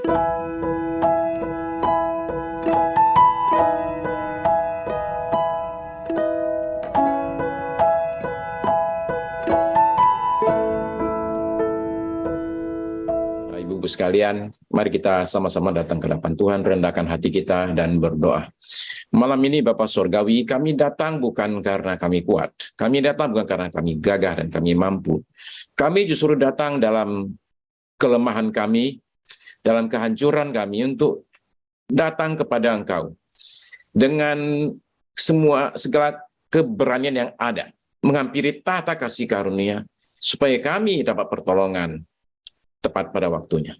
Ibu-ibu sekalian, mari kita sama-sama datang ke hadapan Tuhan, rendahkan hati kita dan berdoa. Malam ini Bapa Surgawi, kami datang bukan karena kami kuat, kami datang bukan karena kami gagah dan kami mampu. Kami justru datang dalam kelemahan kami, dalam kehancuran kami untuk datang kepada Engkau dengan segala keberanian yang ada, menghampiri tahta kasih karunia, supaya kami dapat pertolongan tepat pada waktunya.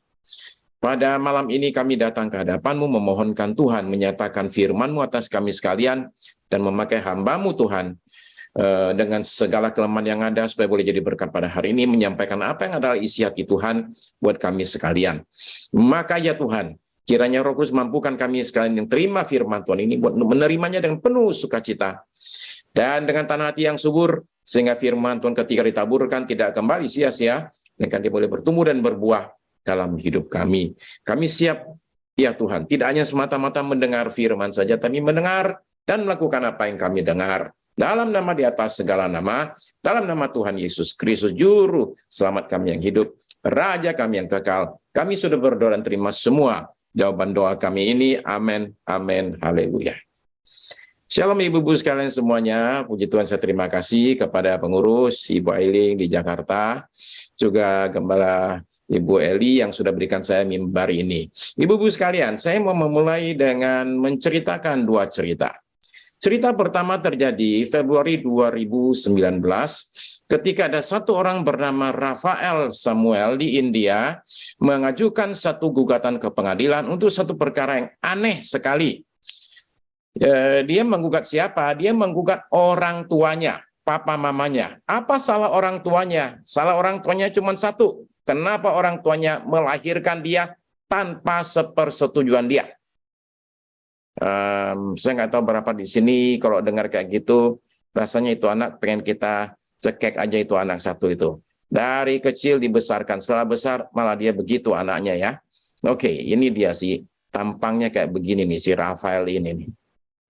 Pada malam ini kami datang ke hadapan-Mu memohonkan Tuhan menyatakan firman-Mu atas kami sekalian dan memakai hamba-Mu Tuhan dengan segala kelemahan yang ada supaya boleh jadi berkat pada hari ini, menyampaikan apa yang adalah isi hati Tuhan buat kami sekalian. Maka ya Tuhan, kiranya Roh Kudus mampukan kami sekalian yang terima firman Tuhan ini buat menerimanya dengan penuh sukacita dan dengan tanah hati yang subur, sehingga firman Tuhan ketika ditaburkan tidak kembali sia-sia, melainkan dia boleh bertumbuh dan berbuah dalam hidup kami. Kami siap, ya Tuhan, tidak hanya semata-mata mendengar firman saja, tapi mendengar dan melakukan apa yang kami dengar. Dalam nama di atas segala nama, dalam nama Tuhan Yesus Kristus, Juru Selamat kami yang hidup, Raja kami yang kekal, kami sudah berdoa dan terima semua jawaban doa kami ini. Amin, amin, haleluya. Shalom ibu-ibu sekalian semuanya, puji Tuhan, saya terima kasih kepada pengurus Ibu Ailing di Jakarta, juga Gembala Ibu Eli yang sudah berikan saya mimbar ini. Ibu-ibu sekalian, saya mau memulai dengan menceritakan dua cerita. Cerita pertama terjadi Februari 2019, ketika ada satu orang bernama Rafael Samuel di India mengajukan satu gugatan ke pengadilan untuk satu perkara yang aneh sekali. Dia menggugat siapa? Dia menggugat orang tuanya, papa mamanya. Apa salah orang tuanya? Salah orang tuanya cuma satu. Kenapa orang tuanya melahirkan dia tanpa sepersetujuan dia? Saya nggak tahu berapa di sini kalau dengar kayak gitu, rasanya itu anak pengen kita cekek aja itu anak satu itu. Dari kecil dibesarkan, setelah besar malah dia begitu anaknya ya. Oke, ini dia sih, tampangnya kayak begini nih si Rafael ini nih.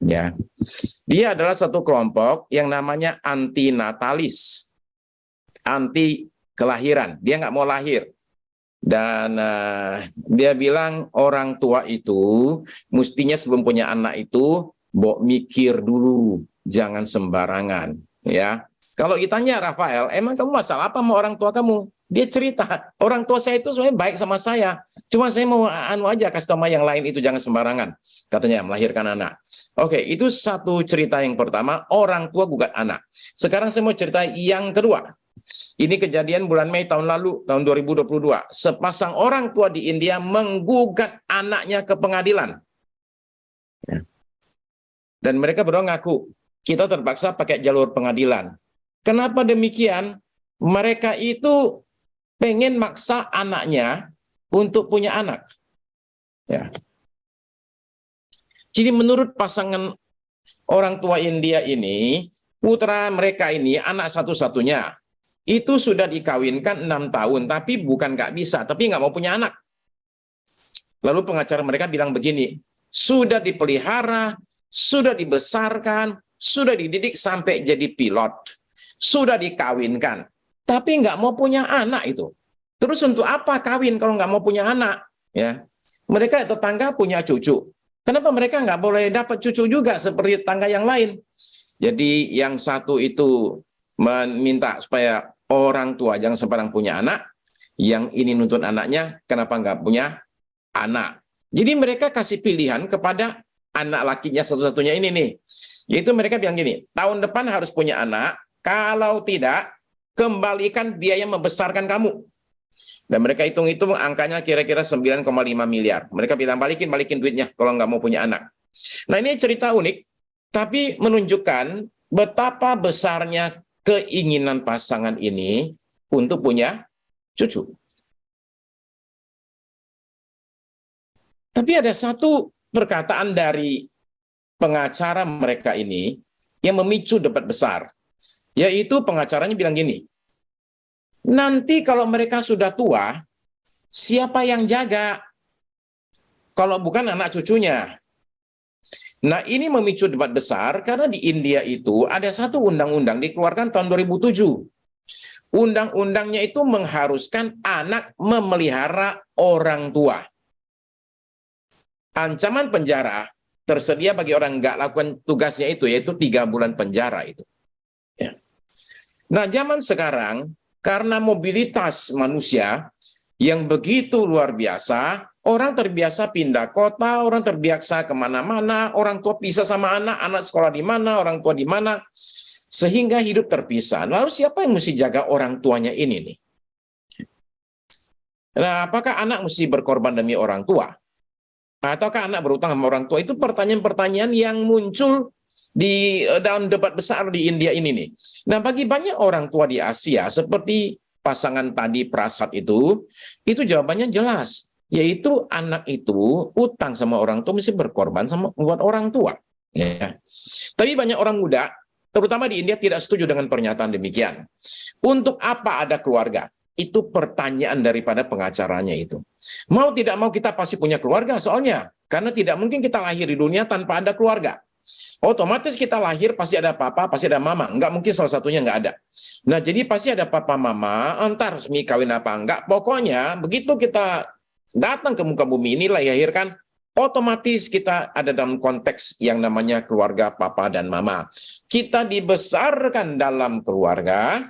Ya, dia adalah satu kelompok yang namanya antinatalis, anti kelahiran. Dia nggak mau lahir, dan dia bilang orang tua itu mestinya sebelum punya anak itu mikir dulu, jangan sembarangan. Ya, kalau ditanya Rafael, emang kamu masalah apa sama orang tua kamu? Dia cerita, orang tua saya itu sebenarnya baik sama saya. Cuma saya mau aja kasih tahu yang lain itu jangan sembarangan. Katanya melahirkan anak. Oke, itu satu cerita yang pertama, orang tua gugat anak. Sekarang saya mau cerita yang kedua. Ini kejadian bulan Mei tahun lalu, tahun 2022. Sepasang orang tua di India menggugat anaknya ke pengadilan. Dan mereka berdua ngaku, kita terpaksa pakai jalur pengadilan. Kenapa demikian? Mereka itu pengen maksa anaknya untuk punya anak. Ya. Jadi menurut pasangan orang tua India ini, putra mereka ini, anak satu-satunya, itu sudah dikawinkan 6 tahun, tapi bukan nggak bisa, tapi nggak mau punya anak. Lalu pengacara mereka bilang begini, sudah dipelihara, sudah dibesarkan, sudah dididik sampai jadi pilot, sudah dikawinkan, tapi nggak mau punya anak itu. Terus untuk apa kawin kalau nggak mau punya anak? Ya, mereka tetangga punya cucu. Kenapa mereka nggak boleh dapat cucu juga seperti tetangga yang lain? Jadi yang satu itu meminta supaya orang tua jangan sembarang punya anak. Yang ini nuntut anaknya, kenapa nggak punya anak? Jadi mereka kasih pilihan kepada anak lakinya satu-satunya ini nih. Yaitu mereka bilang gini, tahun depan harus punya anak, kalau tidak, kembalikan biaya membesarkan kamu. Dan mereka hitung-hitung angkanya kira-kira 9,5 miliar. Mereka bilang balikin duitnya kalau nggak mau punya anak. Nah ini cerita unik, tapi menunjukkan betapa besarnya keinginan pasangan ini untuk punya cucu. Tapi ada satu perkataan dari pengacara mereka ini yang memicu debat besar. Yaitu pengacaranya bilang gini, nanti kalau mereka sudah tua, siapa yang jaga? kalau bukan anak cucunya. Nah, ini memicu debat besar karena di India itu ada satu undang-undang dikeluarkan tahun 2007. Undang-undangnya itu mengharuskan anak memelihara orang tua. Ancaman penjara tersedia bagi orang nggak lakukan tugasnya itu, yaitu 3 bulan penjara itu. Ya. Nah, zaman sekarang, karena mobilitas manusia yang begitu luar biasa, orang terbiasa pindah kota, orang terbiasa kemana-mana, orang tua pisah sama anak, anak sekolah di mana, orang tua di mana, sehingga hidup terpisah. Lalu siapa yang mesti jaga orang tuanya ini nih? Nah, apakah anak mesti berkorban demi orang tua? Ataukah anak berutang sama orang tua? Itu pertanyaan-pertanyaan yang muncul di dalam debat besar di India ini nih. Nah, bagi banyak orang tua di Asia, seperti pasangan tadi Prasad itu jawabannya jelas, yaitu anak itu utang sama orang tua, mesti berkorban sama buat orang tua. Ya. Tapi banyak orang muda, terutama di India, tidak setuju dengan pernyataan demikian. Untuk apa ada keluarga? Itu pertanyaan daripada pengacaranya itu. Mau tidak mau kita pasti punya keluarga soalnya. Karena tidak mungkin kita lahir di dunia tanpa ada keluarga. Otomatis kita lahir pasti ada papa, pasti ada mama. Enggak mungkin salah satunya enggak ada. Nah, jadi pasti ada papa mama, entah resmi kawin apa enggak. Pokoknya begitu kita datang ke muka bumi ini lahirkan, otomatis kita ada dalam konteks yang namanya keluarga papa dan mama. Kita dibesarkan dalam keluarga,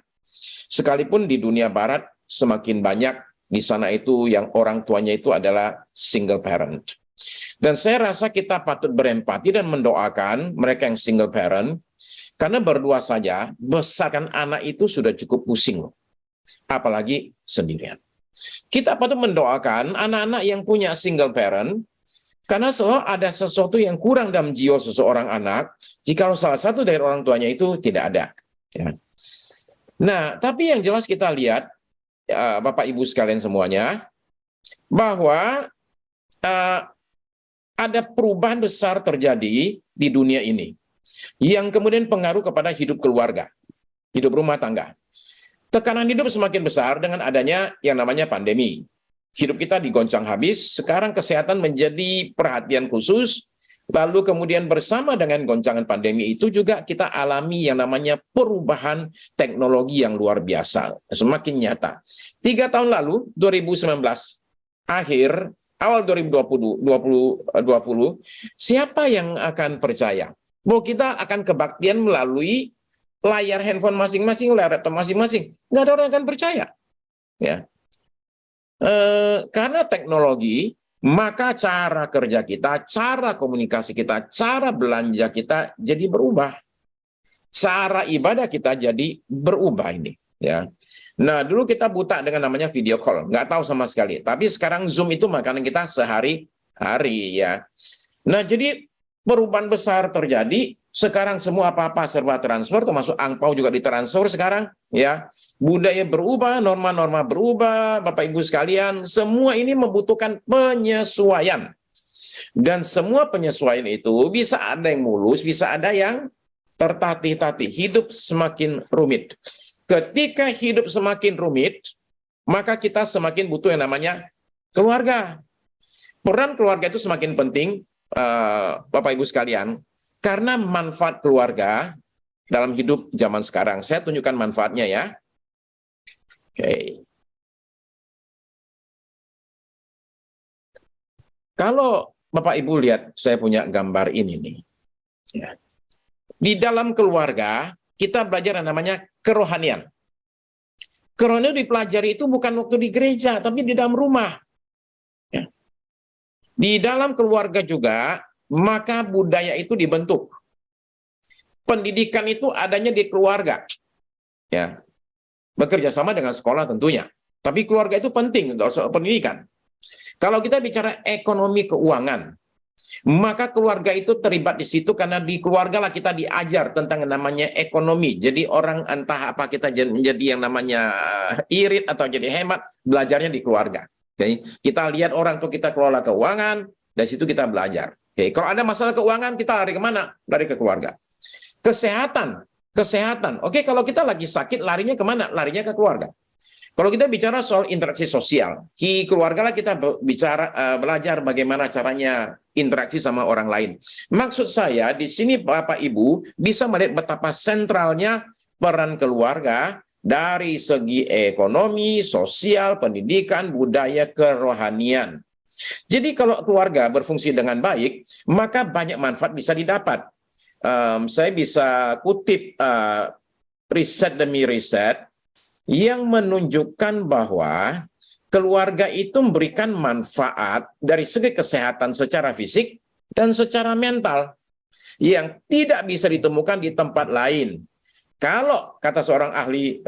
sekalipun di dunia barat semakin banyak di sana itu yang orang tuanya itu adalah single parent. Dan saya rasa kita patut berempati dan mendoakan mereka yang single parent, karena berdua saja besarkan anak itu sudah cukup pusing, apalagi sendirian. Kita patut mendoakan anak-anak yang punya single parent, karena selalu ada sesuatu yang kurang dalam jiwa seseorang anak jika salah satu dari orang tuanya itu tidak ada. Ya. Nah, tapi yang jelas kita lihat, Bapak Ibu sekalian semuanya, bahwa ada perubahan besar terjadi di dunia ini yang kemudian pengaruh kepada hidup keluarga, hidup rumah tangga. Tekanan hidup semakin besar dengan adanya yang namanya pandemi. Hidup kita digoncang habis, sekarang kesehatan menjadi perhatian khusus, lalu kemudian bersama dengan goncangan pandemi itu juga kita alami yang namanya perubahan teknologi yang luar biasa, semakin nyata. 3 tahun lalu, 2019, awal 2020, siapa yang akan percaya bahwa kita akan kebaktian melalui layar handphone masing-masing, layar laptop masing-masing? Nggak ada orang yang akan percaya. Ya. Karena teknologi, maka cara kerja kita, cara komunikasi kita, cara belanja kita jadi berubah. Cara ibadah kita jadi berubah ini. Ya. Nah, dulu kita buta dengan namanya video call, nggak tahu sama sekali. Tapi sekarang Zoom itu makanan kita sehari-hari ya. Nah, jadi perubahan besar terjadi. Sekarang semua apa-apa serba transfer, termasuk angpau juga ditransfer sekarang ya. Budaya berubah, norma-norma berubah, Bapak Ibu sekalian, semua ini membutuhkan penyesuaian. Dan semua penyesuaian itu bisa ada yang mulus, bisa ada yang tertatih-tatih. Hidup semakin rumit. Ketika hidup semakin rumit, maka kita semakin butuh yang namanya keluarga. Peran keluarga itu semakin penting, Bapak Ibu sekalian, karena manfaat keluarga dalam hidup zaman sekarang. Saya tunjukkan manfaatnya ya. Oke. Kalau Bapak Ibu lihat, saya punya gambar ini nih. Ya. Di dalam keluarga, kita belajar yang namanya kerohanian. Kerohanian dipelajari itu bukan waktu di gereja, tapi di dalam rumah. Ya. Di dalam keluarga juga, maka budaya itu dibentuk. Pendidikan itu adanya di keluarga. Ya. Bekerja sama dengan sekolah tentunya. Tapi keluarga itu penting untuk pendidikan. Kalau kita bicara ekonomi keuangan, maka keluarga itu terlibat di situ karena di keluarga lah kita diajar tentang yang namanya ekonomi. Jadi orang entah apa kita menjadi yang namanya irit atau jadi hemat, belajarnya di keluarga. Jadi kita lihat orang tuh kita kelola keuangan, dari situ kita belajar. Oke, kalau ada masalah keuangan, kita lari kemana? Lari ke keluarga. Kesehatan. Oke, kalau kita lagi sakit, larinya kemana? Larinya ke keluarga. Kalau kita bicara soal interaksi sosial, di keluarga lah kita belajar bagaimana caranya interaksi sama orang lain. Maksud saya di sini Bapak Ibu bisa melihat betapa sentralnya peran keluarga dari segi ekonomi, sosial, pendidikan, budaya, kerohanian. Jadi kalau keluarga berfungsi dengan baik, maka banyak manfaat bisa didapat. Saya bisa kutip riset demi riset yang menunjukkan bahwa keluarga itu memberikan manfaat dari segi kesehatan secara fisik dan secara mental yang tidak bisa ditemukan di tempat lain. Kalau kata seorang ahli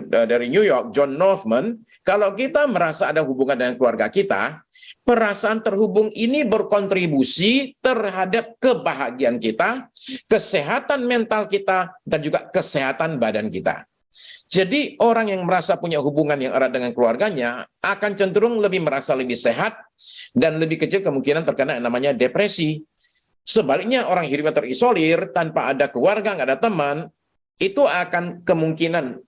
dari New York, John Northman, kalau kita merasa ada hubungan dengan keluarga kita, perasaan terhubung ini berkontribusi terhadap kebahagiaan kita, kesehatan mental kita, dan juga kesehatan badan kita. Jadi orang yang merasa punya hubungan yang erat dengan keluarganya akan cenderung merasa lebih sehat dan lebih kecil kemungkinan terkena yang namanya depresi. Sebaliknya orang hidupnya terisolir tanpa ada keluarga, nggak ada teman, itu akan kemungkinan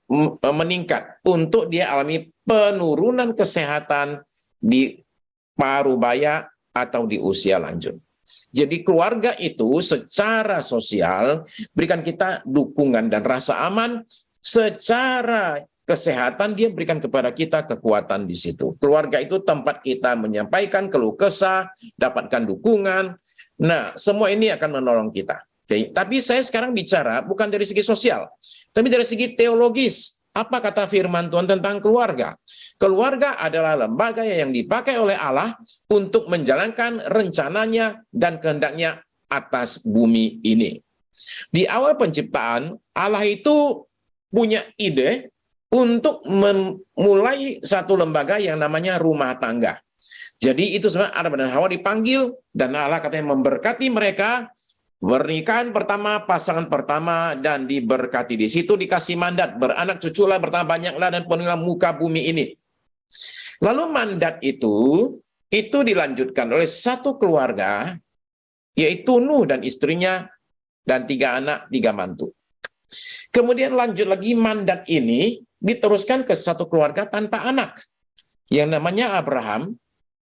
meningkat untuk dia alami penurunan kesehatan di parubaya atau di usia lanjut. Jadi keluarga itu secara sosial berikan kita dukungan dan rasa aman. Secara kesehatan dia berikan kepada kita kekuatan di situ. Keluarga itu tempat kita menyampaikan keluh kesah, dapatkan dukungan. Nah, semua ini akan menolong kita. Oke. Tapi saya sekarang bicara bukan dari segi sosial, tapi dari segi teologis. Apa kata firman Tuhan tentang keluarga? Keluarga adalah lembaga yang dipakai oleh Allah untuk menjalankan rencananya dan kehendaknya atas bumi ini. Di awal penciptaan, Allah itu punya ide untuk memulai satu lembaga yang namanya rumah tangga. Jadi itu sebenarnya Adam dan Hawa dipanggil, dan Allah katanya memberkati mereka, pernikahan pertama, pasangan pertama, dan diberkati. Di situ dikasih mandat, beranak cuculah, bertambah banyaklah, dan penuhilah muka bumi ini. Lalu mandat itu dilanjutkan oleh satu keluarga, yaitu Nuh dan istrinya, dan 3 anak, 3 mantu. Kemudian lanjut lagi mandat ini diteruskan ke satu keluarga tanpa anak yang namanya Abraham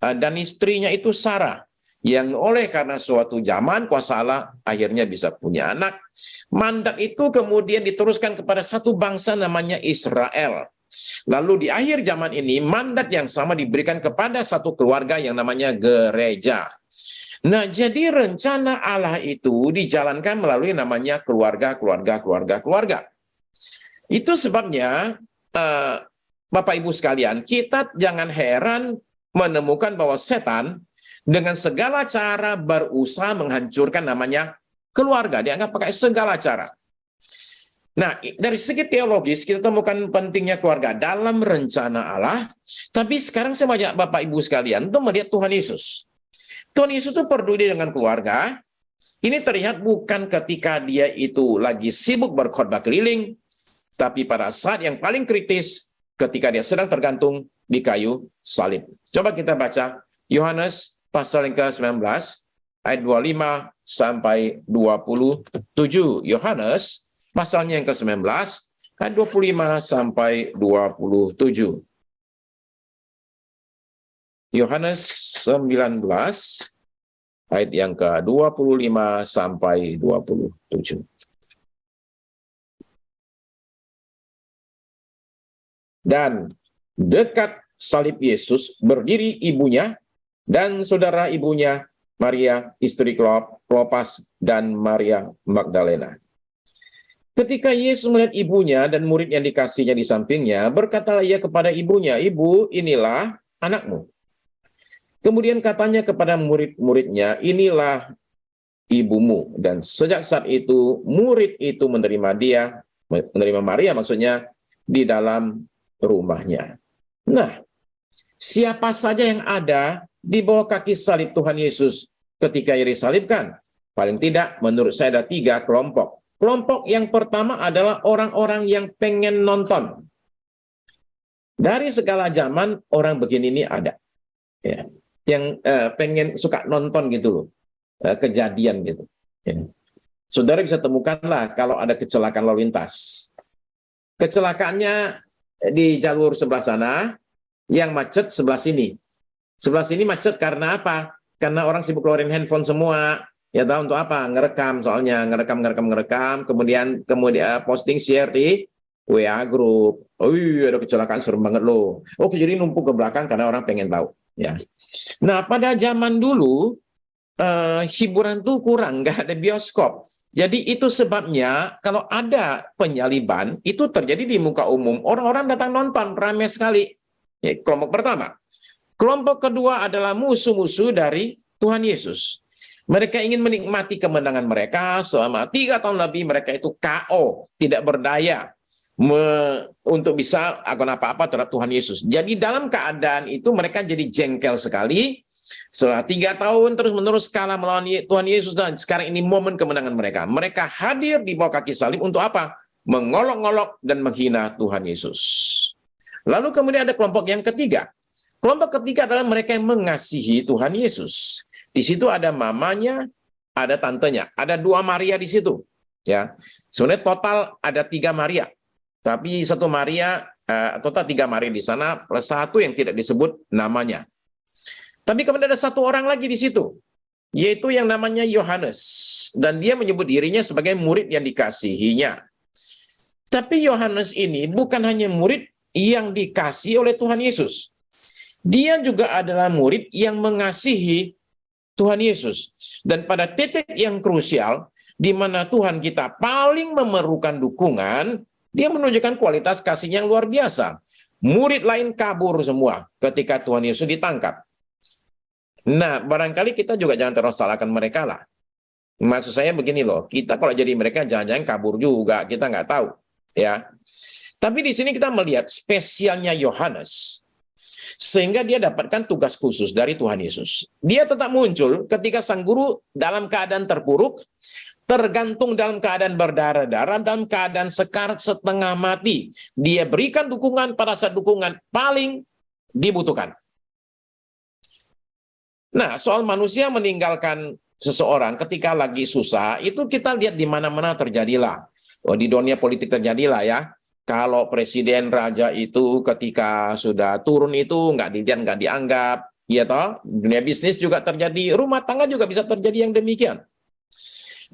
dan istrinya itu Sarah, yang karena suatu zaman kuasa Allah akhirnya bisa punya anak. Mandat itu kemudian diteruskan kepada satu bangsa namanya Israel. Lalu di akhir zaman ini mandat yang sama diberikan kepada satu keluarga yang namanya gereja. Nah, jadi rencana Allah itu dijalankan melalui namanya keluarga. Itu sebabnya, Bapak Ibu sekalian, kita jangan heran menemukan bahwa setan dengan segala cara berusaha menghancurkan namanya keluarga. Dianggap pakai segala cara. Nah, dari segi teologis kita temukan pentingnya keluarga dalam rencana Allah. Tapi sekarang saya mengajak Bapak Ibu sekalian untuk melihat Tuhan Yesus. Tuhan Yesus itu peduli dengan keluarga. Ini terlihat bukan ketika dia itu lagi sibuk berkhotbah keliling, tapi pada saat yang paling kritis ketika dia sedang tergantung di kayu salib. Coba kita baca Yohanes pasal yang ke-19 ayat 25 sampai 27. Yohanes pasalnya yang ke-19 ayat 25 sampai 27. Yohanes 19 ayat yang ke-25 sampai 27. Dan dekat salib Yesus berdiri ibunya dan saudara ibunya, Maria istri Klopas dan Maria Magdalena. Ketika Yesus melihat ibunya dan murid yang dikasihnya di sampingnya, berkatalah ia kepada ibunya, "Ibu, inilah anakmu." Kemudian katanya kepada murid-muridnya, "Inilah ibumu." Dan sejak saat itu, murid itu menerima Maria maksudnya, di dalam rumahnya. Nah, siapa saja yang ada di bawah kaki salib Tuhan Yesus ketika ia disalibkan? Paling tidak, menurut saya ada 3 kelompok. Kelompok yang pertama adalah orang-orang yang pengen nonton. Dari segala zaman, orang begini ini ada. Ya. Yang pengen suka nonton gitu loh, kejadian gitu. Ya. Saudara bisa temukanlah kalau ada kecelakaan lalu lintas. Kecelakaannya di jalur sebelah sana, yang macet sebelah sini. Sebelah sini macet karena apa? Karena orang sibuk keluarin handphone semua. Ya tahu untuk apa? Ngerekam, soalnya ngerekam, kemudian posting share di WA group. Oh iya, ada kecelakaan serem banget loh. Oke, jadi numpuk ke belakang karena orang pengen tahu. Ya. Nah, pada zaman dulu hiburan tuh kurang, nggak ada bioskop. Jadi itu sebabnya kalau ada penyaliban itu terjadi di muka umum, orang-orang datang nonton ramai sekali. Ya, kelompok pertama. Kelompok kedua adalah musuh-musuh dari Tuhan Yesus. Mereka ingin menikmati kemenangan mereka selama 3 tahun lebih. Mereka itu KO, tidak berdaya untuk bisa akan apa-apa terhadap Tuhan Yesus. Jadi dalam keadaan itu mereka jadi jengkel sekali. Setelah 3 tahun terus-menerus kalah melawan Tuhan Yesus, dan sekarang ini momen kemenangan mereka. Mereka hadir di bawah kaki salib untuk apa? Mengolok-olok dan menghina Tuhan Yesus. Lalu kemudian ada kelompok yang ketiga. Kelompok ketiga adalah mereka yang mengasihi Tuhan Yesus. Di situ ada mamanya, ada tantenya, ada 2 Maria di situ. Ya, sebenarnya total ada 3 Maria, tapi 1 Maria, total 3 Maria di sana, plus 1 yang tidak disebut namanya. Tapi kemudian ada 1 orang lagi di situ, yaitu yang namanya Yohanes, dan dia menyebut dirinya sebagai murid yang dikasihinya. Tapi Yohanes ini bukan hanya murid yang dikasihi oleh Tuhan Yesus. Dia juga adalah murid yang mengasihi Tuhan Yesus. Dan pada titik yang krusial, di mana Tuhan kita paling memerlukan dukungan, dia menunjukkan kualitas kasihnya yang luar biasa. Murid lain kabur semua ketika Tuhan Yesus ditangkap. Nah, barangkali kita juga jangan terus salahkan mereka lah. Maksud saya begini loh, kita kalau jadi mereka jangan-jangan kabur juga, kita nggak tahu. Ya. Tapi di sini kita melihat spesialnya Yohanes, sehingga dia dapatkan tugas khusus dari Tuhan Yesus. Dia tetap muncul ketika sang guru dalam keadaan terpuruk, tergantung dalam keadaan berdarah-darah, dalam keadaan sekarat setengah mati. Dia berikan dukungan pada saat dukungan paling dibutuhkan. Nah, soal manusia meninggalkan seseorang ketika lagi susah, itu kita lihat di mana-mana terjadilah. Oh, di dunia politik terjadilah ya. Kalau presiden raja itu ketika sudah turun itu nggak dilihat, nggak dianggap, ya toh. Dunia bisnis juga terjadi, rumah tangga juga bisa terjadi yang demikian.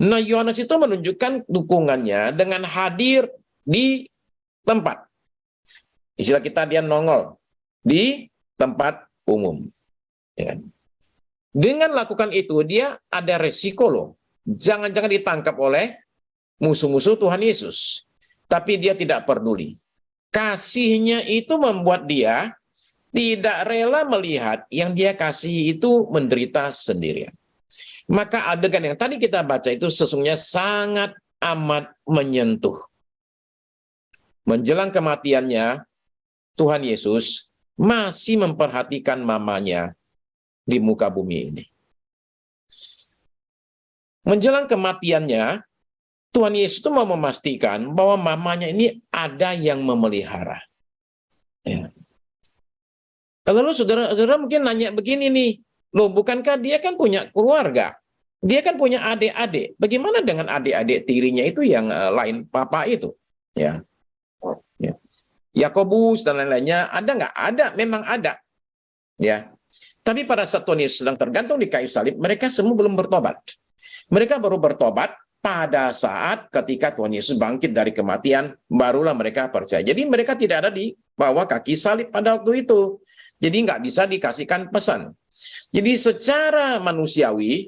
Nah, Yohanes itu menunjukkan dukungannya dengan hadir di tempat. Istilah kita dia nongol di tempat umum. Ya. Dengan lakukan itu dia ada resiko loh. Jangan-jangan ditangkap oleh musuh-musuh Tuhan Yesus. Tapi dia tidak peduli. Kasihnya itu membuat dia tidak rela melihat yang dia kasih itu menderita sendirian. Maka adegan yang tadi kita baca itu sesungguhnya sangat amat menyentuh. Menjelang kematiannya, Tuhan Yesus masih memperhatikan mamanya di muka bumi ini. Menjelang kematiannya, Tuhan Yesus itu mau memastikan bahwa mamanya ini ada yang memelihara. Ya. Lalu saudara-saudara mungkin nanya begini nih, loh bukankah dia kan punya keluarga? Dia kan punya adik-adik. Bagaimana dengan adik-adik tirinya itu yang lain papa itu? Ya. Ya. Yakobus dan lain-lainnya ada nggak? Ada, memang ada. Ya. Tapi pada saat Tuhan Yesus sedang tergantung di kayu salib, mereka semua belum bertobat. Mereka baru bertobat pada saat ketika Tuhan Yesus bangkit dari kematian, barulah mereka percaya. Jadi mereka tidak ada di bawah kaki salib pada waktu itu. Jadi nggak bisa dikasihkan pesan. Jadi secara manusiawi,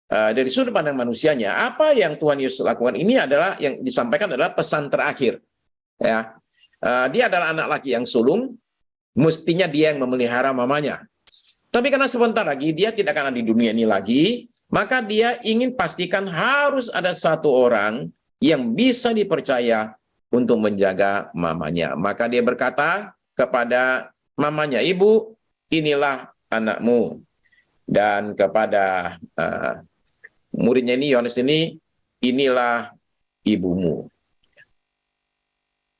dari sudut pandang manusianya, apa yang Tuhan Yesus lakukan ini adalah, yang disampaikan adalah pesan terakhir. Ya, dia adalah anak laki yang sulung, mestinya dia yang memelihara mamanya. Tapi karena sebentar lagi dia tidak akan ada di dunia ini lagi, maka dia ingin pastikan harus ada satu orang yang bisa dipercaya untuk menjaga mamanya. Maka dia berkata kepada mamanya, "Ibu, inilah anakmu." Dan kepada muridnya ini, Yohanes ini, "Inilah ibumu."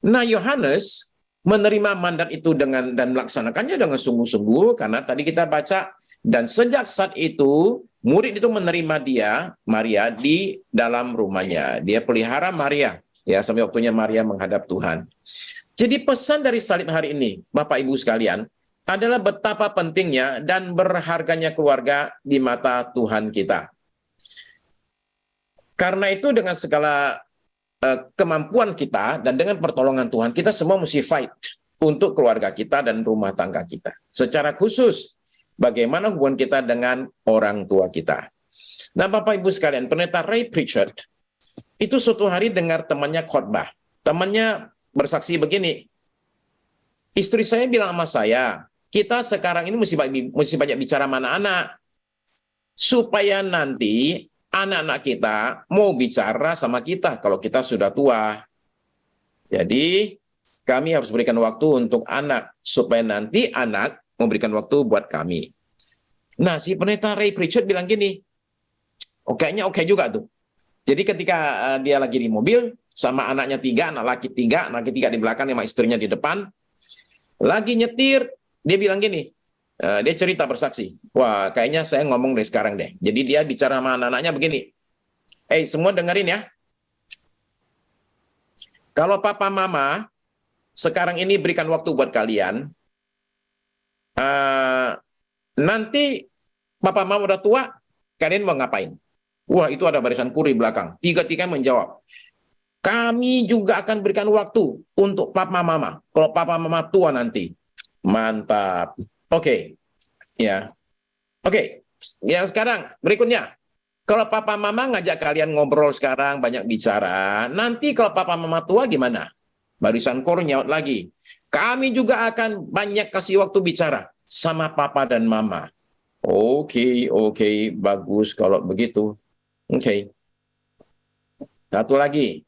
Nah, Yohanes menerima mandat itu dan melaksanakannya dengan sungguh-sungguh, karena tadi kita baca, dan sejak saat itu murid itu menerima dia, Maria, di dalam rumahnya. Dia pelihara Maria ya sampai waktunya Maria menghadap Tuhan. Jadi pesan dari salib hari ini, Bapak Ibu sekalian, adalah betapa pentingnya dan berharganya keluarga di mata Tuhan kita. Karena itu dengan segala kemampuan kita dan dengan pertolongan Tuhan, kita semua mesti fight untuk keluarga kita dan rumah tangga kita. Secara khusus, bagaimana hubungan kita dengan orang tua kita. Nah, Bapak Ibu sekalian, Pendeta Ray Pritchard itu suatu hari dengar temannya khotbah. Temannya bersaksi begini, istri saya bilang sama saya, kita sekarang ini mesti banyak bicara sama anak-anak, supaya nanti anak-anak kita mau bicara sama kita kalau kita sudah tua. Jadi, kami harus berikan waktu untuk anak, supaya nanti anak memberikan waktu buat kami. Nah, si Pendeta Ray Pritchard bilang gini, kayaknya oke juga tuh. Jadi ketika dia lagi di mobil, sama anaknya 3, anak laki 3 di belakang, sama istrinya di depan, lagi nyetir, dia bilang gini, dia cerita bersaksi, wah kayaknya saya ngomong dari sekarang deh. Jadi dia bicara sama anak-anaknya begini, semua dengerin ya, kalau papa mama sekarang ini berikan waktu buat kalian, nanti papa mama udah tua, kalian mau ngapain? Wah, itu ada barisan kuri belakang. Tiga-tiga menjawab, kami juga akan berikan waktu untuk papa mama. Kalau papa mama tua nanti. Mantap. Oke. Ya. Oke. Yang sekarang, berikutnya. Kalau papa mama ngajak kalian ngobrol sekarang, banyak bicara. Nanti kalau papa mama tua gimana? Barisan kor nyaut lagi. Kami juga akan banyak kasih waktu bicara sama papa dan mama. Oke, bagus kalau begitu. Oke. Satu lagi.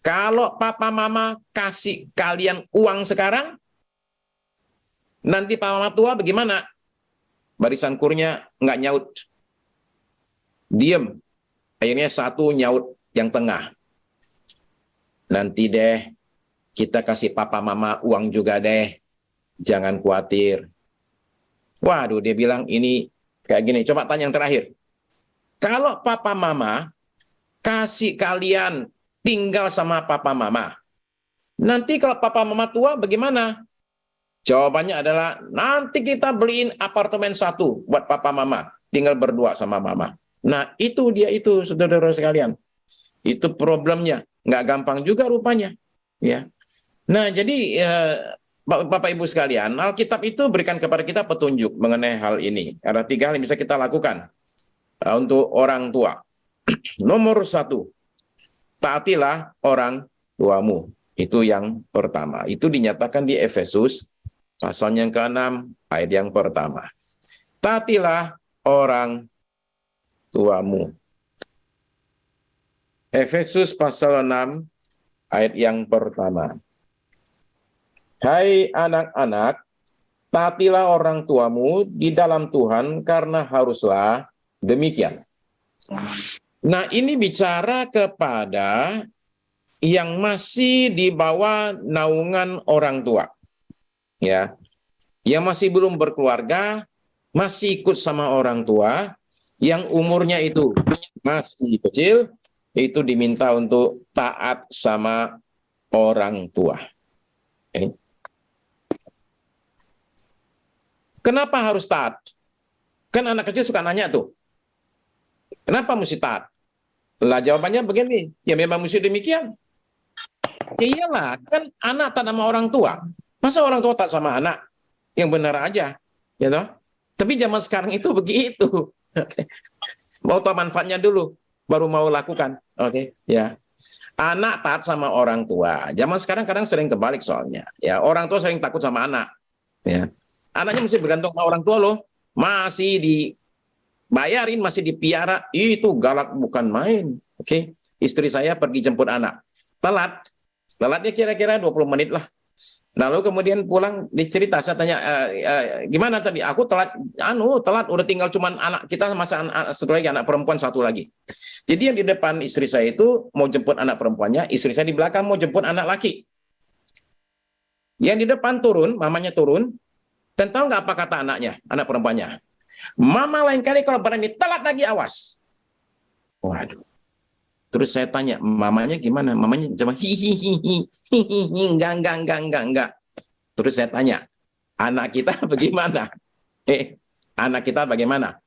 Kalau papa mama kasih kalian uang sekarang, nanti papa mama tua bagaimana? Barisan kurnya nggak nyaut. Diem. Akhirnya satu nyaut yang tengah. Nanti deh, kita kasih papa mama uang juga deh. Jangan khawatir. Waduh, dia bilang ini kayak gini. Coba tanya yang terakhir. Kalau papa mama kasih kalian tinggal sama papa mama, nanti kalau papa mama tua bagaimana? Jawabannya adalah nanti kita beliin apartemen 1 buat papa mama, tinggal berdua sama mama. Nah itu dia itu, saudara-saudara sekalian. Itu problemnya, nggak gampang juga rupanya. Ya. Nah jadi Bapak Ibu sekalian, Alkitab itu berikan kepada kita petunjuk mengenai hal ini. Ada 3 hal yang bisa kita lakukan untuk orang tua. Nomor 1, taatilah orang tuamu. Itu yang pertama. Itu dinyatakan di Efesus pasal yang ke-6 ayat yang pertama. Taatilah orang tuamu. Efesus pasal 6 ayat yang pertama. Hai anak-anak, taatilah orang tuamu di dalam Tuhan, karena haruslah demikian. Nah, ini bicara kepada yang masih di bawah naungan orang tua. Ya. Yang masih belum berkeluarga, masih ikut sama orang tua, yang umurnya itu masih kecil, itu diminta untuk taat sama orang tua. Okay. Kenapa harus taat? Kan anak kecil suka nanya tuh, kenapa mesti taat? Lah jawabannya begini, ya memang mesti demikian. Ya iyalah, kan anak taat sama orang tua. Masa orang tua taat sama anak? Yang benar aja, ya toh? Tapi zaman sekarang itu begitu. Okay. Mau tahu manfaatnya dulu, baru mau lakukan. Oke, ya. Anak taat sama orang tua. Zaman sekarang kadang sering kebalik soalnya. Ya, orang tua sering takut sama anak. Ya. Anaknya masih bergantung sama orang tua loh. Masih dibayarin, masih dipiara. Itu galak bukan main. Oke. Istri saya pergi jemput anak. Telatnya kira-kira 20 menit lah. Lalu kemudian pulang dicerita, saya tanya, gimana tadi? Aku telat, udah tinggal cuman anak kita, masa satu lagi, anak perempuan 1 lagi. Jadi yang di depan istri saya itu mau jemput anak perempuannya, istri saya di belakang mau jemput anak laki. Yang di depan turun, mamanya turun, dan tahu nggak apa kata anaknya, anak perempuannya? Mama lain kali kalau berani telat lagi, awas. Waduh. Terus saya tanya, mamanya gimana? Mamanya cuma hihihi, enggak. Terus saya tanya, anak kita bagaimana? Anak kita bagaimana?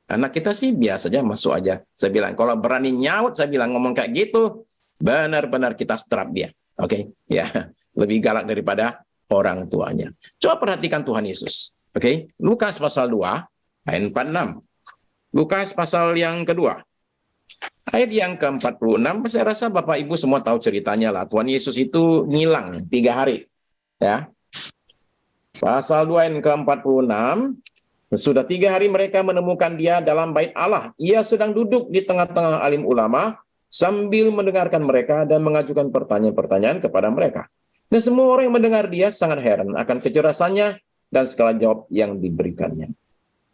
Anak kita sih biasa aja, masuk aja. Saya bilang, kalau berani nyaut, saya bilang ngomong kayak gitu, benar-benar kita strap dia. Oke, ya, lebih galak daripada orang tuanya. Coba perhatikan Tuhan Yesus. Oke, Lukas pasal 2, ayat 46. Lukas pasal yang kedua, ayat yang ke-46, saya rasa Bapak Ibu semua tahu ceritanya lah. Tuhan Yesus itu ngilang 3 hari. Ya, pasal 2 ayat ke-46, sudah 3 hari mereka menemukan dia dalam bait Allah. Ia sedang duduk di tengah-tengah alim ulama sambil mendengarkan mereka dan mengajukan pertanyaan-pertanyaan kepada mereka. Dan semua orang yang mendengar dia sangat heran akan kecerdasannya dan segala jawab yang diberikannya.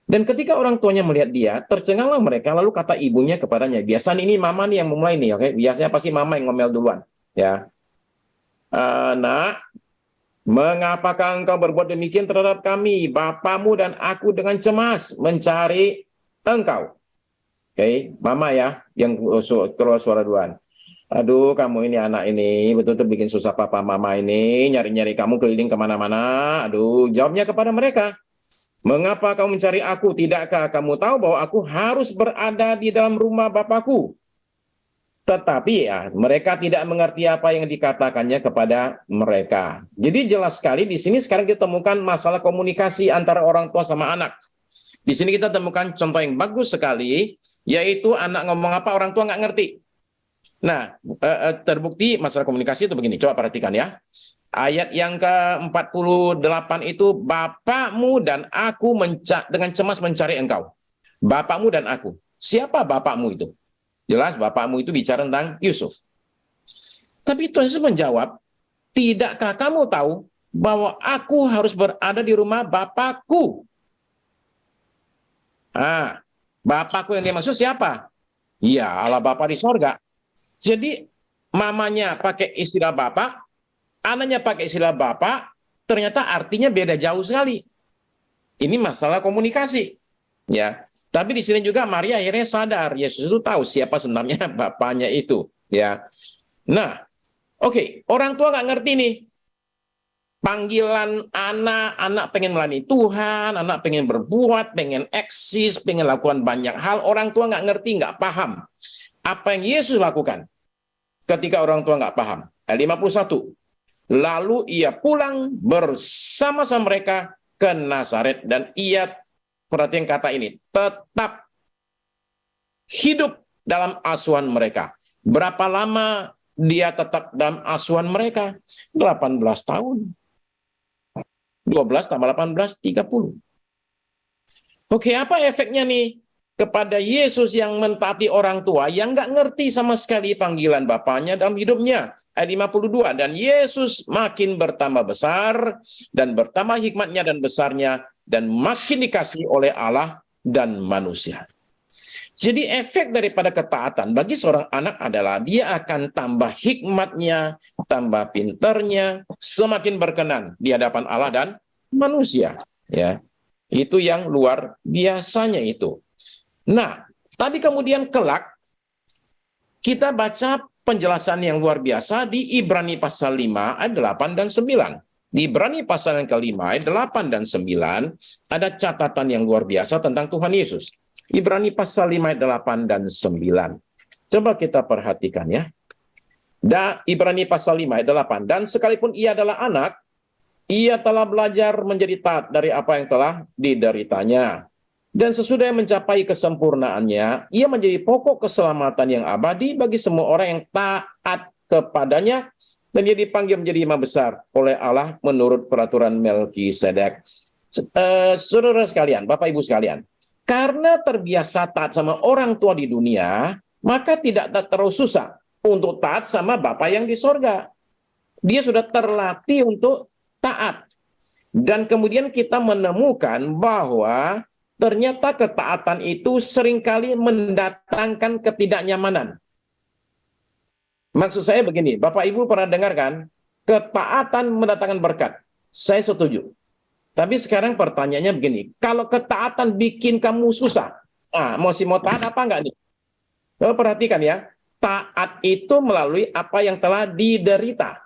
Dan ketika orang tuanya melihat dia, tercenganglah mereka, lalu kata ibunya kepadanya, biasanya ini mama nih yang memulai nih, oke? Biasanya pasti mama yang ngomel duluan. Ya, nak, mengapakah engkau berbuat demikian terhadap kami, bapamu dan aku dengan cemas mencari engkau? Oke, mama ya, yang keluar suara duluan. Aduh, kamu ini anak ini betul-betul bikin susah papa mama ini, nyari-nyari kamu keliling kemana-mana. Aduh, jawabnya kepada mereka, mengapa kamu mencari aku? Tidakkah kamu tahu bahwa aku harus berada di dalam rumah Bapakku? Tetapi ya, mereka tidak mengerti apa yang dikatakannya kepada mereka. Jadi jelas sekali di sini sekarang kita temukan masalah komunikasi antara orang tua sama anak. Di sini kita temukan contoh yang bagus sekali, yaitu anak ngomong apa orang tua nggak ngerti. Nah, terbukti masalah komunikasi itu begini. Coba perhatikan ya. Ayat yang ke-48 itu, bapakmu dan aku dengan cemas mencari engkau. Bapakmu dan aku. Siapa bapakmu itu? Jelas bapakmu itu bicara tentang Yusuf. Tapi Tuhan Yesus menjawab, tidakkah kamu tahu bahwa aku harus berada di rumah Bapakku? Bapakku yang dimaksud siapa? Ya, Allah Bapa di sorga. Jadi mamanya pakai istilah bapak, anaknya pakai istilah bapak, ternyata artinya beda jauh sekali. Ini masalah komunikasi. Ya. Tapi di sini juga Maria akhirnya sadar, Yesus itu tahu siapa sebenarnya bapaknya itu, ya. Nah, oke, orang tua nggak ngerti nih. Panggilan anak pengen melayani Tuhan, anak pengen berbuat, pengen eksis, pengen lakukan banyak hal. Orang tua nggak ngerti, nggak paham apa yang Yesus lakukan. Ketika orang tua nggak paham. Ayat 51. Lalu ia pulang bersama-sama mereka ke Nazaret dan ia, perhatian kata ini, tetap hidup dalam asuhan mereka. Berapa lama dia tetap dalam asuhan mereka? 18 tahun. 12 tambah 18, 30. Oke, apa efeknya nih kepada Yesus yang mentaati orang tua, yang nggak ngerti sama sekali panggilan Bapaknya dalam hidupnya? Ayat 52, dan Yesus makin bertambah besar, dan bertambah hikmatnya dan besarnya, dan makin dikasihi oleh Allah dan manusia. Jadi efek daripada ketaatan bagi seorang anak adalah dia akan tambah hikmatnya, tambah pinternya, semakin berkenan di hadapan Allah dan manusia. Ya, itu yang luar biasanya itu. Nah, tapi kemudian kelak kita baca penjelasan yang luar biasa di Ibrani pasal 5 ayat 8 dan 9. Di Ibrani pasal yang kelima, ayat 8 dan 9, ada catatan yang luar biasa tentang Tuhan Yesus. Ibrani pasal 5, ayat 8 dan 9. Coba kita perhatikan ya. Ibrani pasal 5, ayat 8. Dan sekalipun ia adalah anak, ia telah belajar menjadi taat dari apa yang telah dideritanya. Dan sesudah mencapai kesempurnaannya, ia menjadi pokok keselamatan yang abadi bagi semua orang yang taat kepadanya, dan dia dipanggil menjadi imam besar oleh Allah menurut peraturan Melkisedek. Saudara sekalian, Bapak Ibu sekalian, karena terbiasa taat sama orang tua di dunia, maka tidak terlalu susah untuk taat sama Bapa yang di sorga. Dia sudah terlatih untuk taat. Dan kemudian kita menemukan bahwa ternyata ketaatan itu seringkali mendatangkan ketidaknyamanan. Maksud saya begini, Bapak Ibu pernah dengar kan, ketaatan mendatangkan berkat. Saya setuju. Tapi sekarang pertanyaannya begini, kalau ketaatan bikin kamu susah, mau taat apa enggak nih? Perhatikan ya, taat itu melalui apa yang telah diderita.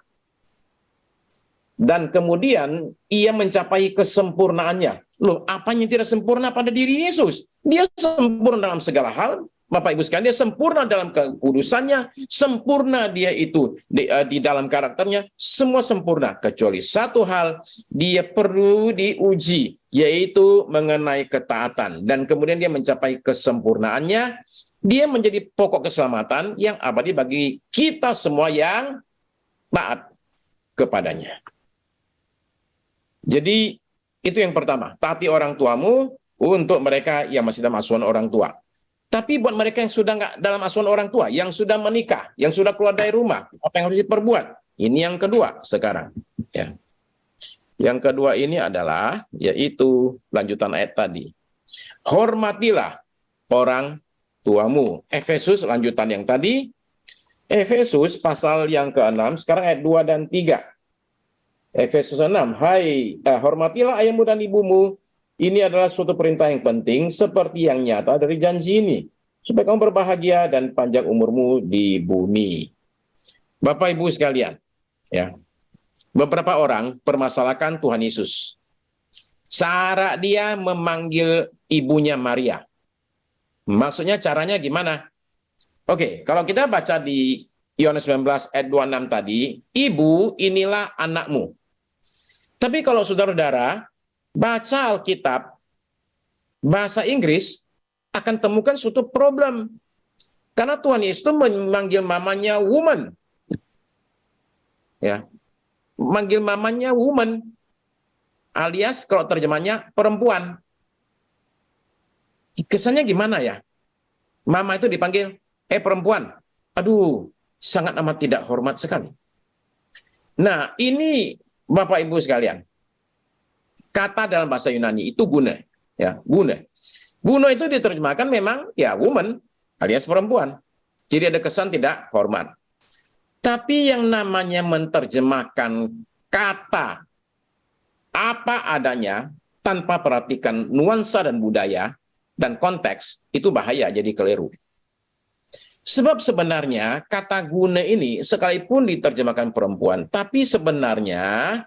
Dan kemudian ia mencapai kesempurnaannya. Loh, apanya tidak sempurna pada diri Yesus? Dia sempurna dalam segala hal. Bapak Ibu sekalian, dia sempurna dalam kekudusannya, sempurna dia itu di dalam karakternya, semua sempurna. Kecuali satu hal, dia perlu diuji, yaitu mengenai ketaatan. Dan kemudian dia mencapai kesempurnaannya, dia menjadi pokok keselamatan yang abadi bagi kita semua yang taat kepadanya. Jadi itu yang pertama, taati orang tuamu untuk mereka yang masih dalam asuhan orang tua. Tapi buat mereka yang sudah nggak dalam asuhan orang tua, yang sudah menikah, yang sudah keluar dari rumah, apa yang harus diperbuat? Ini yang kedua sekarang. Ya. Yang kedua ini adalah, yaitu lanjutan ayat tadi. Hormatilah orang tuamu. Efesus lanjutan yang tadi. Efesus pasal yang ke-6, sekarang ayat 2 dan 3. Efesus 6, hormatilah ayahmu dan ibumu. Ini adalah suatu perintah yang penting, seperti yang nyata dari janji ini, supaya kamu berbahagia dan panjang umurmu di bumi. Bapak Ibu sekalian, ya, beberapa orang permasalahkan Tuhan Yesus. Cara dia memanggil ibunya Maria. Maksudnya caranya gimana? Oke, kalau kita baca di Yohanes 19 ayat 26 tadi, ibu inilah anakmu. Tapi kalau saudara-saudara baca Alkitab bahasa Inggris, akan temukan suatu problem. Karena Tuhan Yesus itu memanggil mamanya woman. Ya. Manggil mamanya woman. Alias kalau terjemahnya perempuan. Kesannya gimana ya? Mama itu dipanggil, perempuan. Aduh, sangat amat tidak hormat sekali. Nah, ini Bapak Ibu sekalian, kata dalam bahasa Yunani itu gune, ya, gune. Gune itu diterjemahkan memang ya woman alias perempuan. Jadi ada kesan tidak hormat. Tapi yang namanya menerjemahkan kata apa adanya tanpa perhatikan nuansa dan budaya dan konteks itu bahaya, jadi keliru. Sebab sebenarnya kata gune ini sekalipun diterjemahkan perempuan, tapi sebenarnya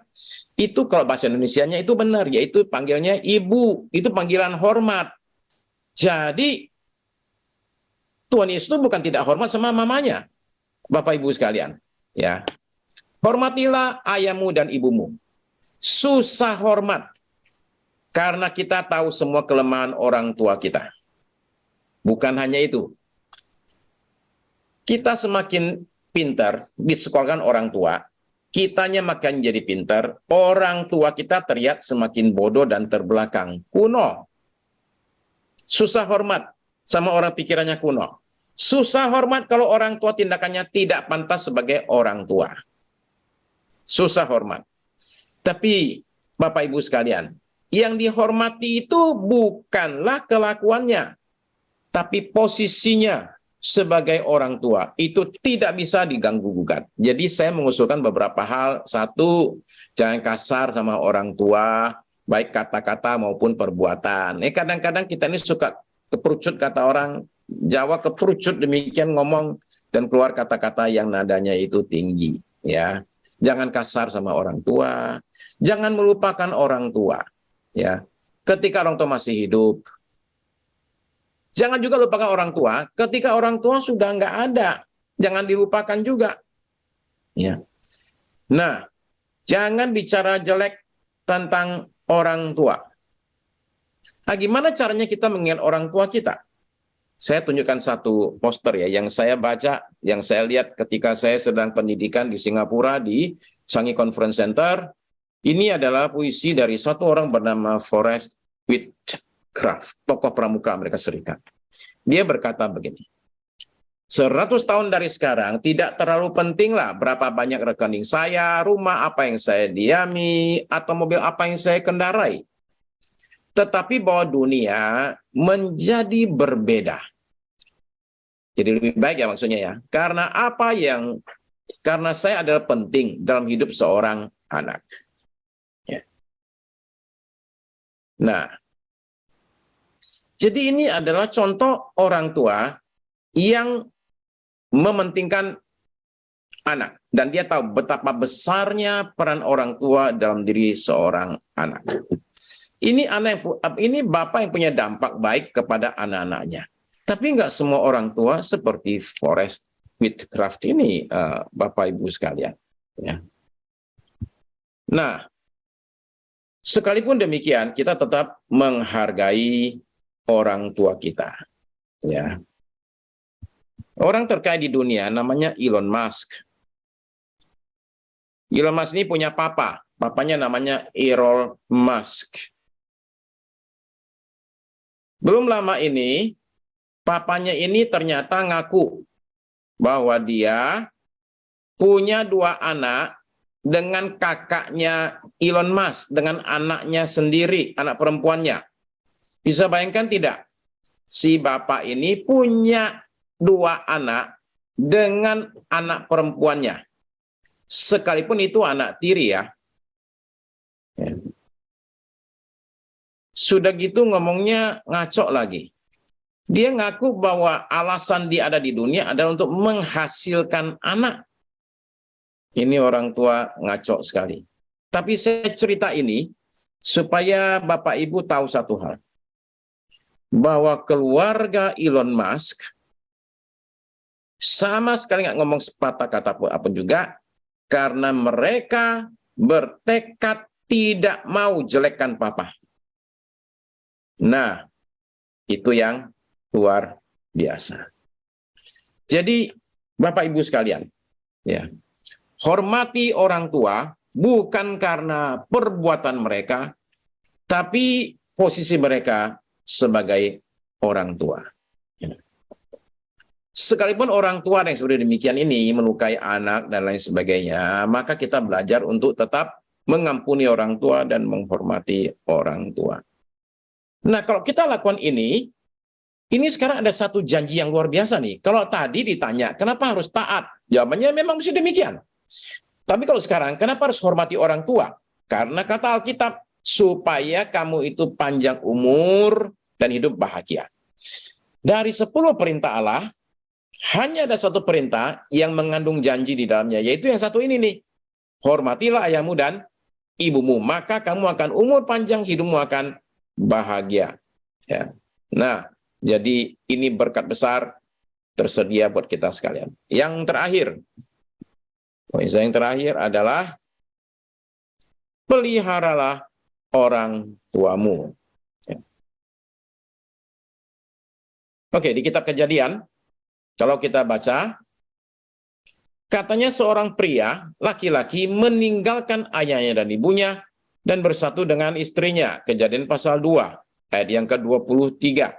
itu kalau bahasa Indonesianya itu benar, yaitu panggilnya ibu, itu panggilan hormat. Jadi Tuhan Yesus itu bukan tidak hormat sama mamanya, Bapak Ibu sekalian. Ya, hormatilah ayahmu dan ibumu. Susah hormat, karena kita tahu semua kelemahan orang tua kita. Bukan hanya itu. Kita semakin pintar, disekolahkan orang tua, kitanya makin jadi pintar, orang tua kita terlihat semakin bodoh dan terbelakang, kuno. Susah hormat sama orang pikirannya kuno. Susah hormat kalau orang tua tindakannya tidak pantas sebagai orang tua. Susah hormat. Tapi Bapak Ibu sekalian, yang dihormati itu bukanlah kelakuannya, tapi posisinya sebagai orang tua. Itu tidak bisa diganggu-gugat. Jadi saya mengusulkan beberapa hal. Satu, jangan kasar sama orang tua, baik kata-kata maupun perbuatan. Kadang-kadang kita ini suka keperucut, kata orang Jawa, keperucut demikian ngomong dan keluar kata-kata yang nadanya itu tinggi. Ya, jangan kasar sama orang tua, jangan melupakan orang tua. Ya, ketika orang tua masih hidup. Jangan juga lupakan orang tua, ketika orang tua sudah nggak ada, jangan dilupakan juga. Ya. Nah, jangan bicara jelek tentang orang tua. Nah, gimana caranya kita mengingat orang tua kita? Saya tunjukkan satu poster ya, yang saya baca, yang saya lihat ketika saya sedang pendidikan di Singapura di Changi Conference Center. Ini adalah puisi dari satu orang bernama Forrest Whitcraft, tokoh pramuka Amerika Serikat. Dia berkata begini, 100 tahun dari sekarang tidak terlalu pentinglah berapa banyak rekening saya, rumah apa yang saya diami, atau mobil apa yang saya kendarai. Tetapi bahwa dunia menjadi berbeda. Jadi lebih baik ya maksudnya ya. Karena saya adalah penting dalam hidup seorang anak. Ya. Nah, jadi ini adalah contoh orang tua yang mementingkan anak. Dan dia tahu betapa besarnya peran orang tua dalam diri seorang anak. Ini bapak yang punya dampak baik kepada anak-anaknya. Tapi nggak semua orang tua seperti Forrest Whitaker ini, Bapak Ibu sekalian. Ya. Nah, sekalipun demikian, kita tetap menghargai orang tua kita. Ya. Orang terkaya di dunia namanya Elon Musk. Elon Musk ini punya papanya namanya Elon Musk. Belum lama ini, papanya ini ternyata ngaku bahwa dia punya 2 anak dengan kakaknya Elon Musk, dengan anaknya sendiri, anak perempuannya. Bisa bayangkan tidak? Si bapak ini punya 2 anak dengan anak perempuannya. Sekalipun itu anak tiri ya. Sudah gitu ngomongnya ngaco lagi. Dia ngaku bahwa alasan dia ada di dunia adalah untuk menghasilkan anak. Ini orang tua ngaco sekali. Tapi saya cerita ini supaya Bapak Ibu tahu satu hal. Bahwa keluarga Elon Musk sama sekali nggak ngomong sepatah kata apapun juga, karena mereka bertekad tidak mau jelekkan papa. Nah, itu yang luar biasa. Jadi, Bapak Ibu sekalian, ya, hormati orang tua bukan karena perbuatan mereka, tapi posisi mereka sebagai orang tua. Ya. Sekalipun orang tua yang sudah demikian ini melukai anak dan lain sebagainya, maka kita belajar untuk tetap mengampuni orang tua dan menghormati orang tua. Nah, kalau kita lakukan ini sekarang ada satu janji yang luar biasa nih. Kalau tadi ditanya, kenapa harus taat? Jawabannya memang mesti demikian. Tapi kalau sekarang, kenapa harus hormati orang tua? Karena kata Alkitab, supaya kamu itu panjang umur dan hidup bahagia. Dari 10 perintah Allah, hanya ada satu perintah yang mengandung janji di dalamnya, yaitu yang satu ini nih. Hormatilah ayahmu dan ibumu, maka kamu akan umur panjang, hidupmu akan bahagia. Ya. Nah, jadi ini berkat besar tersedia buat kita sekalian. Yang terakhir adalah peliharalah orang tuamu. Ya. Oke, di kitab Kejadian, kalau kita baca, katanya seorang pria, laki-laki, meninggalkan ayahnya dan ibunya, dan bersatu dengan istrinya. Kejadian pasal 2, ayat yang ke-23.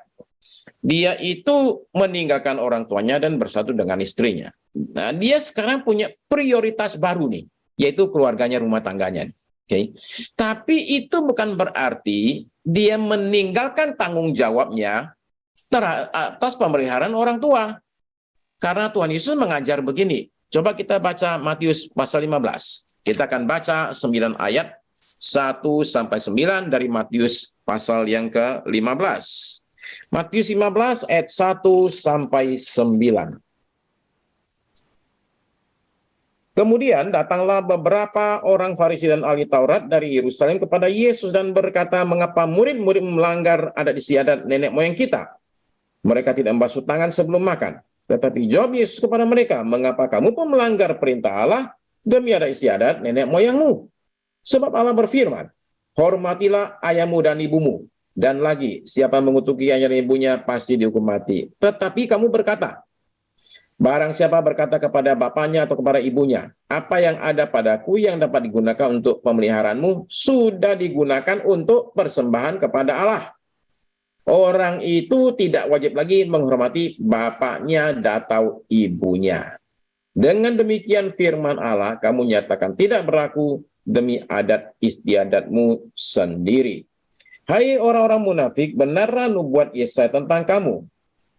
Dia itu meninggalkan orang tuanya dan bersatu dengan istrinya. Nah, dia sekarang punya prioritas baru nih, yaitu keluarganya, rumah tangganya. Oke. Tapi itu bukan berarti dia meninggalkan tanggung jawabnya atas pemeliharaan orang tua. Karena Tuhan Yesus mengajar begini. Coba kita baca Matius pasal 15. Kita akan baca 9 ayat 1-9 dari Matius pasal yang ke-15. Matius 15 ayat 1-9. Kemudian datanglah beberapa orang Farisi dan ahli Taurat dari Yerusalem kepada Yesus dan berkata, mengapa murid-murid melanggar adat istiadat nenek moyang kita? Mereka tidak membasuh tangan sebelum makan. Tetapi jawab Yesus kepada mereka, mengapa kamu pun melanggar perintah Allah demi adat istiadat nenek moyangmu? Sebab Allah berfirman, hormatilah ayahmu dan ibumu. Dan lagi, siapa mengutuki ayah dan ibunya pasti dihukum mati. Tetapi kamu berkata, barang siapa berkata kepada bapaknya atau kepada ibunya, apa yang ada padaku yang dapat digunakan untuk pemeliharaanmu, sudah digunakan untuk persembahan kepada Allah. Orang itu tidak wajib lagi menghormati bapaknya atau ibunya. Dengan demikian firman Allah, kamu nyatakan tidak berlaku demi adat istiadatmu sendiri. Hai orang-orang munafik, benarlah nubuat Yesaya tentang kamu.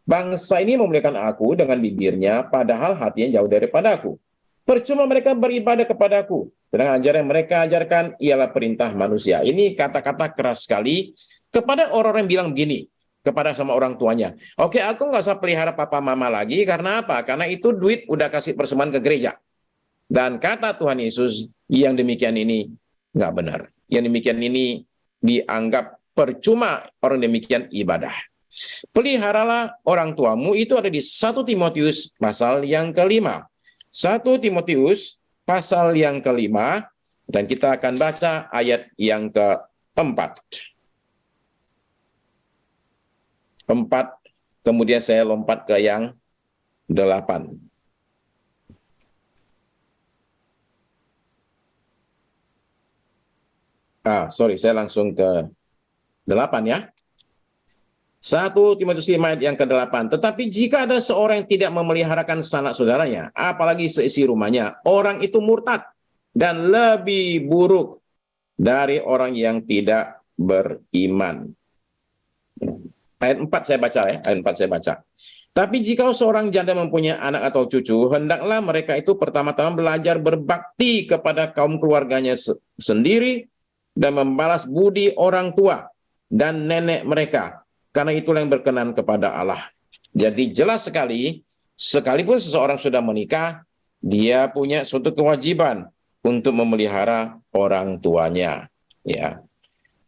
Bangsa ini memuliakan aku dengan bibirnya, padahal hatinya jauh daripada aku. Percuma mereka beribadah kepadaku, sedang ajaran yang mereka ajarkan ialah perintah manusia. Ini kata-kata keras sekali kepada orang-orang yang bilang begini, kepada sama orang tuanya. Oke, aku nggak usah pelihara papa mama lagi, karena apa? Karena itu duit udah kasih persembahan ke gereja. Dan kata Tuhan Yesus, yang demikian ini nggak benar. Yang demikian ini dianggap percuma, orang demikian ibadah. Peliharalah orang tuamu, itu ada di 1 Timotius pasal yang kelima. 1 Timotius pasal yang kelima, dan kita akan baca ayat yang keempat. 4, kemudian saya lompat ke yang 8. Saya langsung ke 8 ya. 1 Timotius 5 ayat yang ke-8. Tetapi jika ada seorang yang tidak memeliharakan sanak saudaranya, apalagi seisi rumahnya, orang itu murtad dan lebih buruk dari orang yang tidak beriman. Ayat 4 saya baca ya, ayat 4 saya baca. Tapi jika seorang janda mempunyai anak atau cucu, hendaklah mereka itu pertama-tama belajar berbakti kepada kaum keluarganya sendiri dan membalas budi orang tua dan nenek mereka, karena itulah yang berkenan kepada Allah. Jadi jelas sekali, sekalipun seseorang sudah menikah, dia punya suatu kewajiban untuk memelihara orang tuanya. Ya.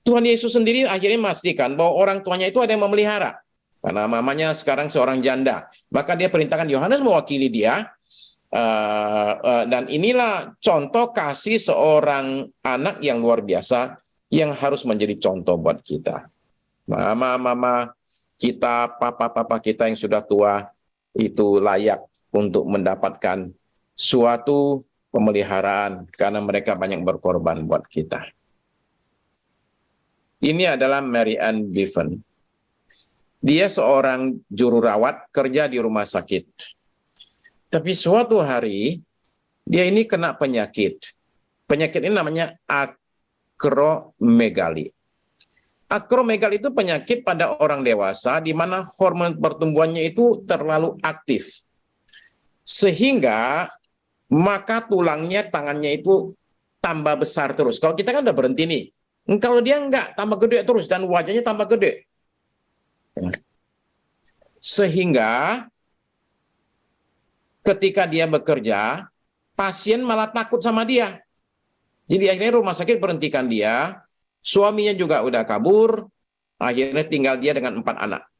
Tuhan Yesus sendiri akhirnya memastikan bahwa orang tuanya itu ada yang memelihara. Karena mamanya sekarang seorang janda. Maka dia perintahkan Yohanes mewakili dia. Dan inilah contoh kasih seorang anak yang luar biasa yang harus menjadi contoh buat kita. Mama-mama kita, papa-papa kita yang sudah tua itu layak untuk mendapatkan suatu pemeliharaan karena mereka banyak berkorban buat kita. Ini adalah Mary Ann Bevan. Dia seorang juru rawat kerja di rumah sakit. Tapi suatu hari dia ini kena penyakit. Penyakit ini namanya akromegali. Akromegali itu penyakit pada orang dewasa di mana hormon pertumbuhannya itu terlalu aktif. Sehingga maka tulangnya, tangannya itu tambah besar terus. Kalau kita kan udah berhenti nih. Kalau dia enggak, tambah gede terus dan wajahnya tambah gede. Sehingga ketika dia bekerja, pasien malah takut sama dia. Jadi akhirnya rumah sakit berhentikan dia, suaminya juga udah kabur, akhirnya tinggal dia dengan 4 anak.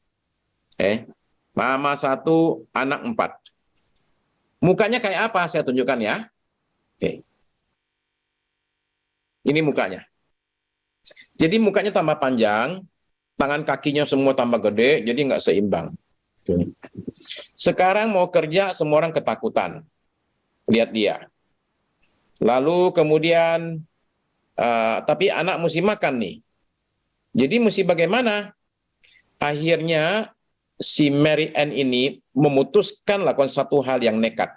Mama 1, anak 4. Mukanya kayak apa? Saya tunjukkan ya. Ini mukanya. Jadi mukanya tambah panjang, tangan kakinya semua tambah gede, jadi nggak seimbang. Sekarang mau kerja, semua orang ketakutan. Lihat dia. Lalu kemudian, tapi anak mesti makan nih. Jadi mesti bagaimana? Akhirnya si Mary Ann ini memutuskan lakukan satu hal yang nekat.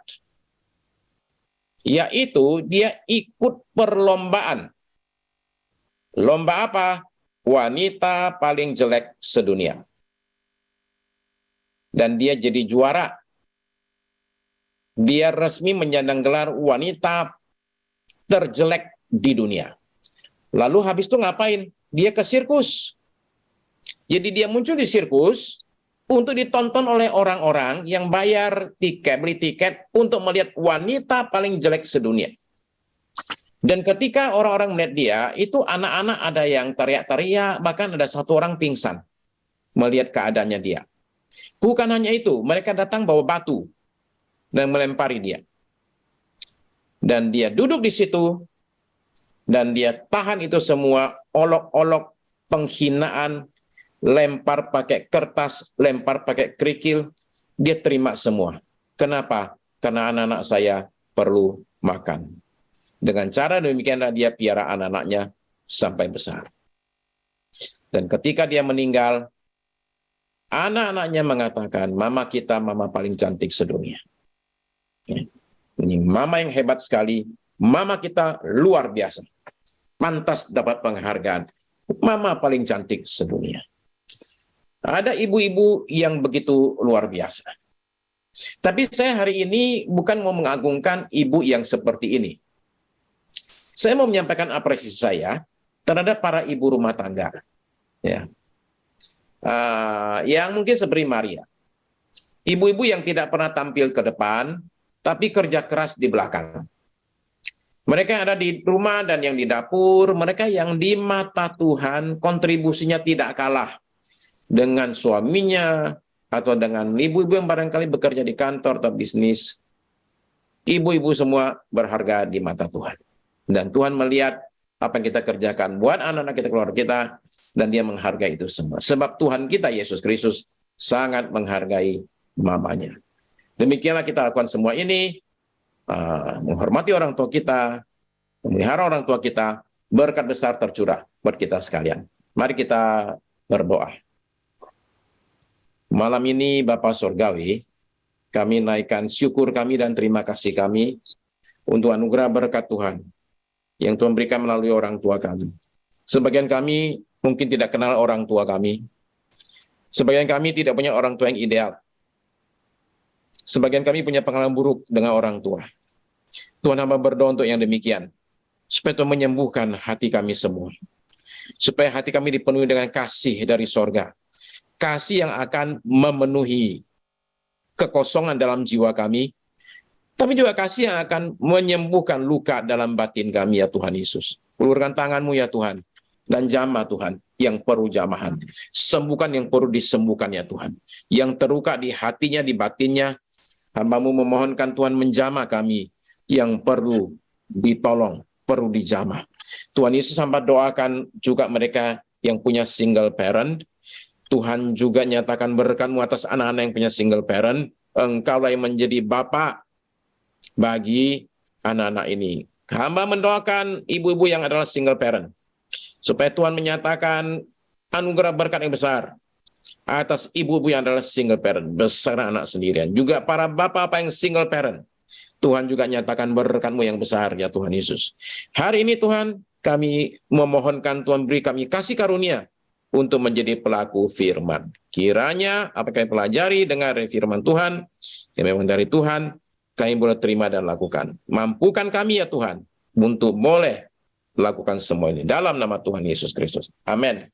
Yaitu dia ikut perlombaan. Lomba apa? Wanita paling jelek sedunia. Dan dia jadi juara. Dia resmi menyandang gelar wanita terjelek di dunia. Lalu habis itu ngapain? Dia ke sirkus. Jadi dia muncul di sirkus untuk ditonton oleh orang-orang yang bayar tiket, beli tiket untuk melihat wanita paling jelek sedunia. Dan ketika orang-orang melihat dia, itu anak-anak ada yang teriak-teriak, bahkan ada satu orang pingsan melihat keadaannya dia. Bukan hanya itu, mereka datang bawa batu dan melempari dia. Dan dia duduk di situ, dan dia tahan itu semua, olok-olok, penghinaan, lempar pakai kertas, lempar pakai kerikil, dia terima semua. Kenapa? Karena anak-anak saya perlu makan. Dengan cara demikianlah dia piara anak-anaknya sampai besar. Dan ketika dia meninggal, anak-anaknya mengatakan, mama kita mama paling cantik sedunia. Ini mama yang hebat sekali, mama kita luar biasa. Pantas dapat penghargaan. Mama paling cantik sedunia. Ada ibu-ibu yang begitu luar biasa. Tapi saya hari ini bukan mau mengagungkan ibu yang seperti ini. Saya mau menyampaikan apresiasi saya terhadap para ibu rumah tangga. Ya. yang mungkin seperti Maria. Ibu-ibu yang tidak pernah tampil ke depan, tapi kerja keras di belakang. Mereka yang ada di rumah dan yang di dapur, mereka yang di mata Tuhan kontribusinya tidak kalah dengan suaminya atau dengan ibu-ibu yang barangkali bekerja di kantor atau bisnis. Ibu-ibu semua berharga di mata Tuhan. Dan Tuhan melihat apa yang kita kerjakan buat anak-anak kita, keluarga kita, dan dia menghargai itu semua. Sebab Tuhan kita, Yesus Kristus, sangat menghargai mamanya. Demikianlah kita lakukan semua ini, menghormati orang tua kita, memelihara orang tua kita, berkat besar tercurah buat kita sekalian. Mari kita berdoa. Malam ini Bapa Surgawi, kami naikkan syukur kami dan terima kasih kami untuk anugerah berkat Tuhan yang Tuhan berikan melalui orang tua kami. Sebagian kami mungkin tidak kenal orang tua kami. Sebagian kami tidak punya orang tua yang ideal. Sebagian kami punya pengalaman buruk dengan orang tua. Tuhan hamba berdoa untuk yang demikian, supaya Tuhan menyembuhkan hati kami semua. Supaya hati kami dipenuhi dengan kasih dari sorga. Kasih yang akan memenuhi kekosongan dalam jiwa kami, tapi juga kasih yang akan menyembuhkan luka dalam batin kami, ya Tuhan Yesus. Ulurkan tangan-Mu, ya Tuhan, dan jamah Tuhan yang perlu jamahan. Sembuhkan yang perlu disembuhkan, ya Tuhan. Yang terluka di hatinya, di batinnya, hamba-Mu memohonkan Tuhan menjamah kami yang perlu ditolong, perlu dijamah. Tuhan Yesus hamba doakan juga mereka yang punya single parent. Tuhan juga nyatakan berkat-Mu atas anak-anak yang punya single parent. Engkaulah yang menjadi Bapa bagi anak-anak ini. Hamba mendoakan ibu-ibu yang adalah single parent, supaya Tuhan menyatakan anugerah berkat yang besar atas ibu-ibu yang adalah single parent, besar anak sendirian. Juga para bapak-bapak yang single parent, Tuhan juga nyatakan berkat-Mu yang besar, ya Tuhan Yesus. Hari ini Tuhan, kami memohonkan Tuhan beri kami kasih karunia untuk menjadi pelaku firman. Kiranya apa yang kami pelajari dengar firman Tuhan, yang memang dari Tuhan, kami boleh terima dan lakukan. Mampukan kami, ya Tuhan, untuk boleh lakukan semua ini. Dalam nama Tuhan Yesus Kristus. Amin.